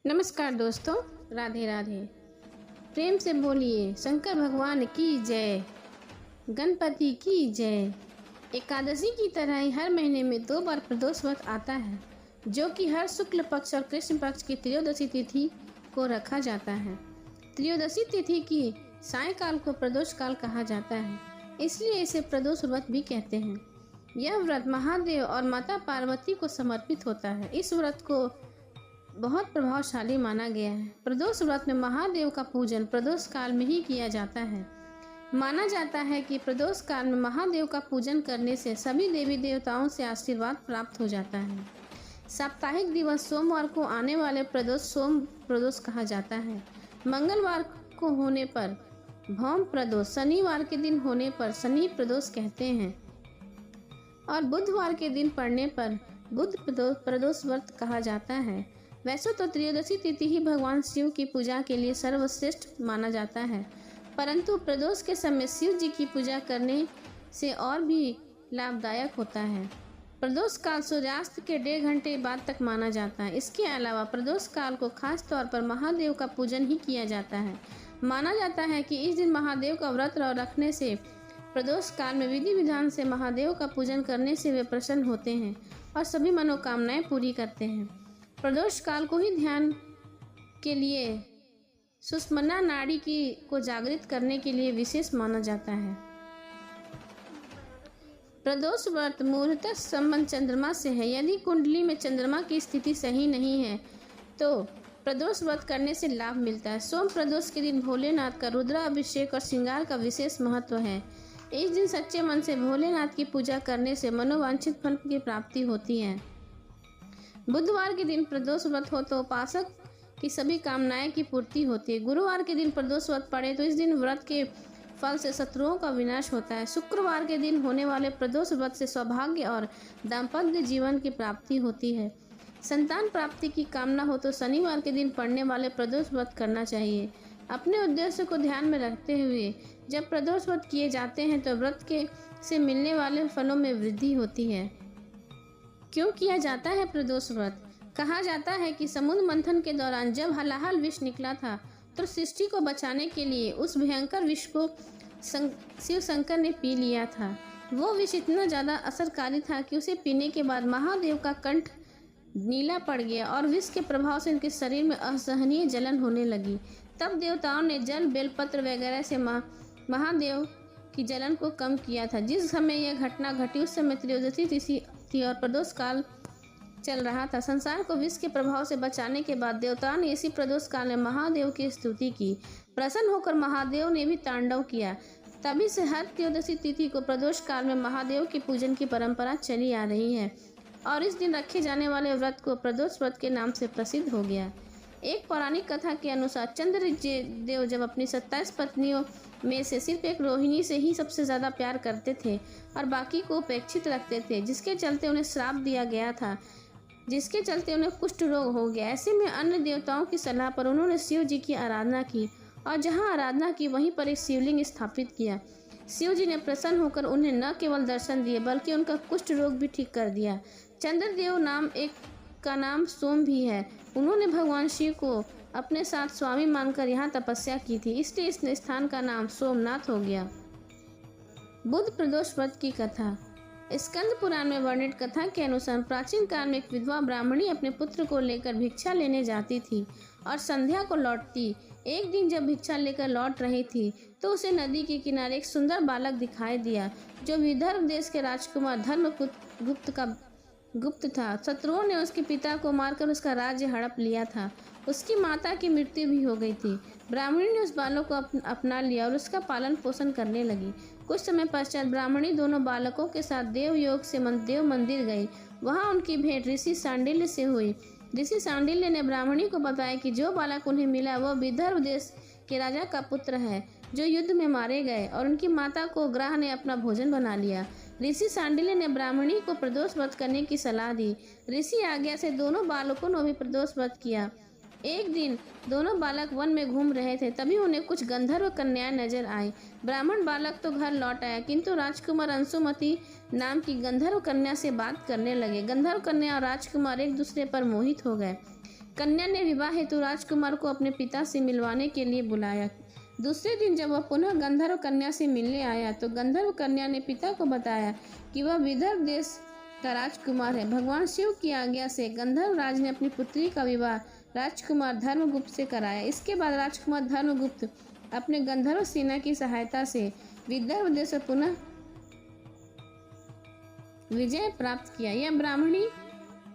नमस्कार दोस्तों, राधे राधे। प्रेम से बोलिए शंकर भगवान की जय, गणपति की जय। एकादशी की तरह ही हर महीने में 2 बार प्रदोष व्रत आता है, जो कि हर शुक्ल पक्ष और कृष्ण पक्ष की त्रयोदशी तिथि को रखा जाता है। त्रयोदशी तिथि की सायंकाल को प्रदोष काल कहा जाता है, इसलिए इसे प्रदोष व्रत भी कहते हैं। यह व्रत महादेव और माता पार्वती को समर्पित होता है। इस व्रत को बहुत प्रभावशाली माना गया है। प्रदोष व्रत में महादेव का पूजन प्रदोष काल में ही किया जाता है। माना जाता है कि प्रदोष काल में महादेव का पूजन करने से सभी देवी देवताओं से आशीर्वाद प्राप्त हो जाता है। साप्ताहिक दिवस सोमवार को आने वाले प्रदोष सोम प्रदोष कहा जाता है। मंगलवार को होने पर भौम प्रदोष, शनिवार के दिन होने पर शनि प्रदोष कहते हैं और बुधवार के दिन पड़ने पर बुध प्रदोष व्रत कहा जाता है। वैसे तो त्रयोदशी तिथि ही भगवान शिव की पूजा के लिए सर्वश्रेष्ठ माना जाता है, परंतु प्रदोष के समय शिव जी की पूजा करने से और भी लाभदायक होता है। प्रदोष काल सूर्यास्त के 1.5 घंटे बाद तक माना जाता है। इसके अलावा प्रदोष काल को खास तौर पर महादेव का पूजन ही किया जाता है। माना जाता है कि इस दिन महादेव का व्रत रखने से प्रदोष काल में विधि विधान से महादेव का पूजन करने से वे प्रसन्न होते हैं और सभी मनोकामनाएं पूरी करते हैं। प्रदोष काल को ही ध्यान के लिए सुषुम्ना नाड़ी को जागृत करने के लिए विशेष माना जाता है। प्रदोष व्रत मूलतः संबंध चंद्रमा से है। यदि कुंडली में चंद्रमा की स्थिति सही नहीं है तो प्रदोष व्रत करने से लाभ मिलता है। सोम प्रदोष के दिन भोलेनाथ का रुद्राभिषेक और श्रृंगार का विशेष महत्व है। इस दिन सच्चे मन से भोलेनाथ की पूजा करने से मनोवांछित फल की प्राप्ति होती है। बुधवार के दिन प्रदोष व्रत हो तो उपासक की सभी कामनाएं की पूर्ति होती है। गुरुवार के दिन प्रदोष व्रत पड़े तो इस दिन व्रत के फल से शत्रुओं का विनाश होता है। शुक्रवार के दिन होने वाले प्रदोष व्रत से सौभाग्य और दाम्पत्य जीवन की प्राप्ति होती है। संतान प्राप्ति की कामना हो तो शनिवार के दिन पड़ने वाले प्रदोष व्रत करना चाहिए। अपने उद्देश्य को ध्यान में रखते हुए जब प्रदोष व्रत किए जाते हैं तो व्रत से मिलने वाले फलों में वृद्धि होती है। क्यों किया जाता है प्रदोष व्रत? कहा जाता है कि समुद्र मंथन के दौरान जब हलाहल विष निकला था तो सृष्टि को बचाने के लिए उस भयंकर विष को शिव शंकर ने पी लिया था। वो विष इतना ज़्यादा असरकारी था कि उसे पीने के बाद महादेव का कंठ नीला पड़ गया और विष के प्रभाव से उनके शरीर में असहनीय जलन होने लगी। तब देवताओं ने जल बेलपत्र वगैरह से महादेव की जलन को कम किया था। जिस समय यह घटना घटी उस समय त्रयोदशी तिथि थी और प्रदोष काल चल रहा था। संसार को विष के प्रभाव से बचाने के बाद देवताओं ने इसी प्रदोष काल में महादेव की स्तुति की। प्रसन्न होकर महादेव ने भी तांडव किया। तभी से हर त्रयोदशी तिथि को प्रदोष काल में महादेव के पूजन की परंपरा चली आ रही है और इस दिन रखे जाने वाले व्रत को प्रदोष व्रत के नाम से प्रसिद्ध हो गया। एक पौराणिक कथा के अनुसार चंद्रदेव जब अपनी 27 पत्नियों में से सिर्फ एक रोहिणी से ही सबसे ज़्यादा प्यार करते थे और बाकी को उपेक्षित रखते थे, जिसके चलते उन्हें श्राप दिया गया था, जिसके चलते उन्हें कुष्ठ रोग हो गया। ऐसे में अन्य देवताओं की सलाह पर उन्होंने शिव जी की आराधना की और जहां आराधना की वहीं पर एक शिवलिंग स्थापित किया। शिव जी ने प्रसन्न होकर उन्हें न केवल दर्शन दिए बल्कि उनका कुष्ठ रोग भी ठीक कर दिया। चंद्रदेव नाम एक का नाम सोम भी है। उन्होंने भगवान शिव को अपने साथ स्वामी मानकर यहाँ तपस्या की थी, इसलिए इस स्थान का नाम सोमनाथ हो गया। बुध प्रदोष व्रत की कथा। स्कंद पुराण में वर्णित कथा के अनुसार प्राचीन काल में एक विधवा ब्राह्मणी अपने पुत्र को लेकर भिक्षा लेने जाती थी और संध्या को लौटती। एक दिन जब भिक्षा लेकर लौट रही थी तो उसे नदी के किनारे एक सुंदर बालक दिखाई दिया जो विदर्भ देश के राजकुमार गुप्त था। शत्रुओं ने उसके पिता को मारकर उसका राज्य हड़प लिया था। उसकी माता की मृत्यु भी हो गई थी। ब्राह्मणी ने उस बालक को अपना लिया और उसका पालन पोषण करने लगी। कुछ समय पश्चात ब्राह्मणी दोनों बालकों के साथ देवयोग से देव मंदिर गई। वहां उनकी भेंट ऋषि सांडिल्य से हुई। ऋषि सांडिल्य ने ब्राह्मणी को बताया कि जो बालक उन्हें मिला वह विदर्भ देश के राजा का पुत्र है जो युद्ध में मारे गए और उनकी माता को ग्रह ने अपना भोजन बना लिया। ऋषि सांडिल्य ने ब्राह्मणी को प्रदोष व्रत करने की सलाह दी। ऋषि आज्ञा से दोनों बालकों ने भी प्रदोष व्रत किया। एक दिन दोनों बालक वन में घूम रहे थे, तभी उन्हें कुछ गंधर्व कन्याएं नजर आई। ब्राह्मण बालक तो घर लौट आया, किंतु राजकुमार अंशुमति नाम की गंधर्व कन्या से बात करने लगे। गंधर्व कन्या और राजकुमार एक दूसरे पर मोहित हो गए। कन्या ने विवाह हेतु राजकुमार को अपने पिता से मिलवाने के लिए बुलाया। दूसरे दिन जब वह पुनः गंधर्व कन्या से मिलने आया तो गंधर्व कन्या ने पिता को बताया कि वह विदर्भ देश का राजकुमार है। भगवान शिव की आज्ञा से गंधर्व राज ने अपनी पुत्री का विवाह राजकुमार धर्मगुप्त से कराया। इसके बाद राजकुमार धर्मगुप्त अपने गंधर्व सेना की सहायता से विदर्भ देश पर पुनः विजय प्राप्त किया। यह ब्राह्मणी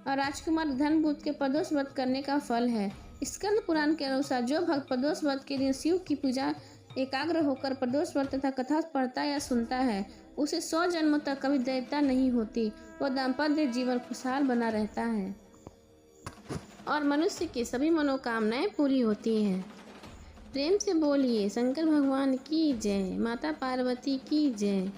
और राजकुमार धर्मगुप्त के प्रदोष व्रत करने का फल है। स्कंद पुराण के अनुसार जो भक्त प्रदोष व्रत के दिन शिव की पूजा एकाग्र होकर प्रदोष व्रत तथा कथा पढ़ता या सुनता है उसे 100 जन्मों तक कभी दैत्यता नहीं होती। वह दाम्पत्य जीवन खुशहाल बना रहता है और मनुष्य की सभी मनोकामनाएं पूरी होती हैं। प्रेम से बोलिए शंकर भगवान की जय, माता पार्वती की जय।